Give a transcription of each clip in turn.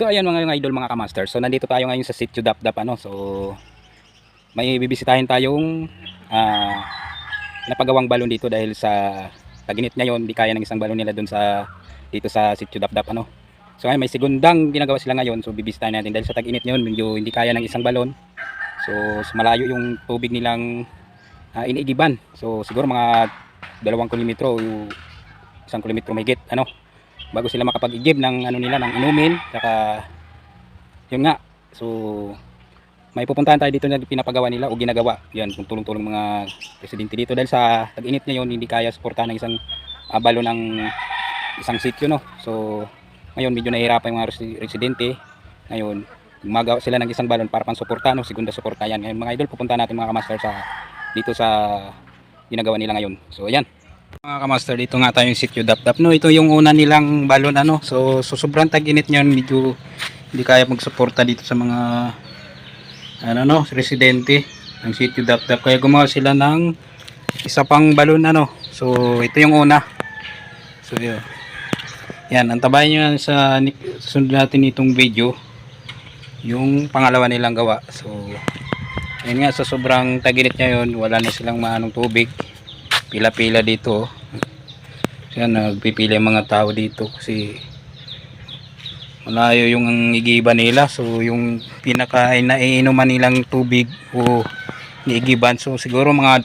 So ayan mga idol, mga kamaster. So nandito tayo ngayon sa Sitio Dapdap ano. So may bibisitahin tayong napagawang balon dito dahil sa taginit ngayon, hindi kaya ng isang balon nila doon sa dito sa Sitio Dapdap ano. So ngayon may segundang ginagawa sila ngayon. So bibisitahin natin dahil sa taginit ngayon, medyo hindi kaya ng isang balon. So malayo yung tubig nilang iniigiban. So siguro mga 2 kilometro, 1 kilometro mahigit ano, bago sila makapag-igib ng ano nila, ng inumin. Saka yun nga, so may pupuntahan tayo dito na pinapagawa nila o ginagawa. Yan, kung tulong-tulong mga residente dito dahil sa tag-init ngayon, hindi kaya suportahan ng isang balon ng isang sitio no. So ngayon medyo nahihirapan yung mga residente. Ngayon gumagawa sila ng isang balon para pang suporta no, segunda suporta. Yan ngayon mga idol, pupunta natin mga kamaster sa dito sa ginagawa nila ngayon. So ayan mga kamaster, dito nga tayo yung Sitio Dapdap no. Ito yung una nilang balon ano. So sobrang tag-init ngayon, medyo hindi kaya magsuporta dito sa mga ano no, residente ng Sitio Dapdap, kaya gumawa sila ng isa pang balon ano. So ito yung una. So yun. Yan, antabayan nyo yan sa sunod natin itong video yung pangalawa nilang gawa. So yun nga, sa sobrang taginit ngayon, wala na silang maanong tubig, pila-pila dito. So yan, nagpipila yung mga tao dito kasi malayo yung igiban nila. So yung pinaka naiinuman nilang tubig o igiban, so siguro mga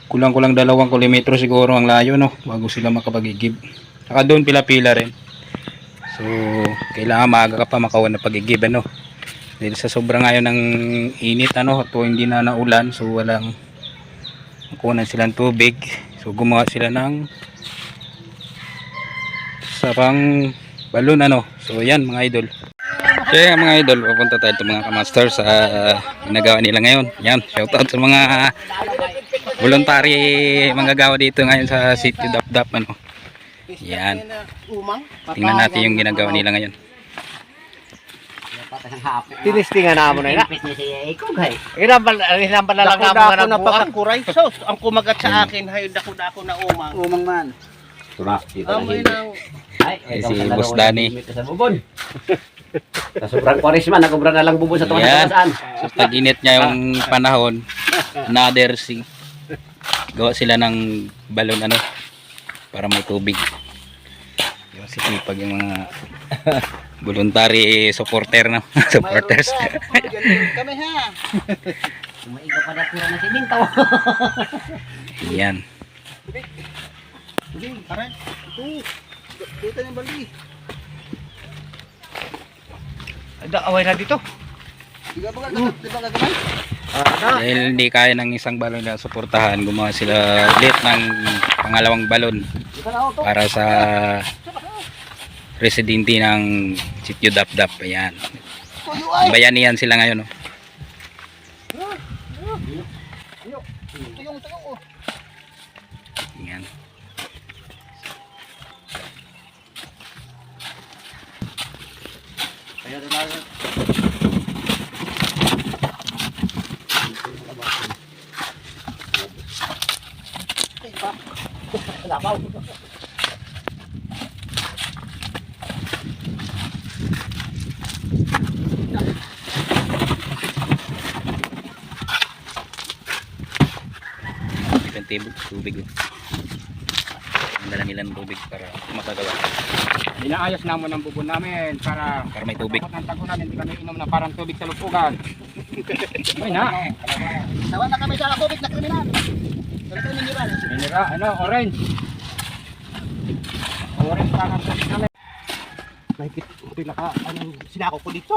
kulang-kulang 2 kilometro siguro ang layo no, bago sila makapag-igib. Saka doon pila-pila rin. So kailangan maaga ka pa makawan na pag-igib ano, dahil sa sobrang ngayon ng init ano, at hindi na naulan, so walang makunan silang tubig. So gumawa sila ng sarang balon ano. So yan mga idol. So yan mga idol, pupunta tayo ito mga kamaster sa ginagawa nila ngayon. Yan, shoutout sa mga voluntary manggagawa dito ngayon sa Sitio Dapdap ano. Yan, tingnan natin yung ginagawa nila ngayon. Tinistingan na mo na yun. Ilan ba na lang na mga nagbuang? Sos, ang kumagat sa akin, hayo dako-dako na umang. Umang man. Amoy ng... Si Boss Danny. Sa sobrang kwarisma, nagubra na lang bubon sa tuwan Yan, saan. so tag-init niya yung panahon, another sea. Gawa sila ng balon ano, para may tubig. Yung sipag yung mga voluntary supporter no. Supporters. Kami ha. Maiga pa na pura na siminto. Yan. Pare, ito. Dito yung bali. Away na dito. Di ba gagamay? Dahil hindi kaya ng isang balon na suportahan, gumawa sila ulit ng pangalawang balon para sa residente ng Sitio Dapdap. Ayan, bayanihan sila ngayon no? Ayan. Tubig ang dala nila ng tubig para makagawa. Inaayos naman ang bubon namin para May tubig. takot ng tagunan, hindi kami inom na parang tubig sa lupugan. Ay na. Sawa na kami sa tubig na kriminal. Ito mineral. Minera, ano, orange. Orange parang tubig namin. Mahigit pinaka anong sinako ko dito.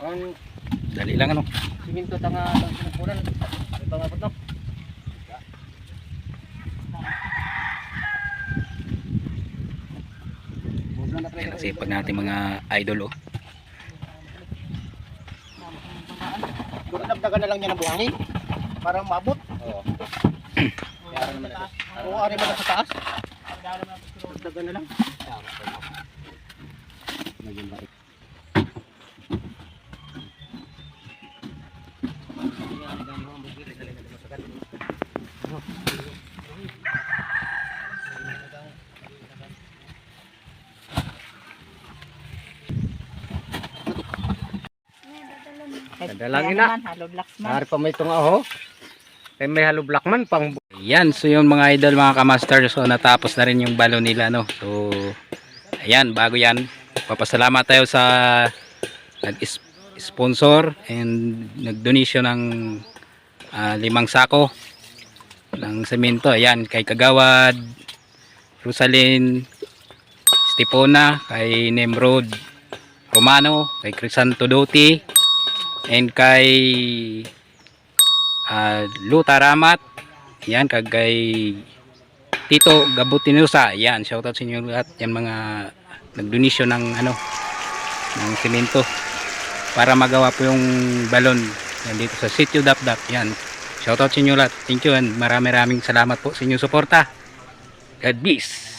Ang Dali lang ano. siminto tanga ang sinupunan. Ay pangapot no. Yan ang sipag natin mga idol oh. Dagdagan na lang niya ng buhangin para maabot. Oo. Oo, ari mo na sa taas. Dagdagan na lang. Dalangin Kaya na. naman, halo blocks man. Hari pa may tunga ho. Kaya may halo black man pang Ayan, so yun mga idol, mga kamaster, so natapos na rin yung balon nila, no. So ayan, bago yan, papasalamat tayo sa nag-sponsor and nag-donation ng 5 sako ng semento. Ayan, kay Kagawad, Rosalyn, Stepona, kay Nemrod Romano, kay Crisanto Doti, and kay Luta Ramat. Yan, kay Tito Gabutinusa. Yan, shoutout sa inyo lahat. Yan mga nag-donation ng ng semento para magawa po yung balon yan dito sa Sitio Dapdap. Yan, shoutout sa inyo lahat. Thank you and maraming salamat po sa inyong suporta. God bless.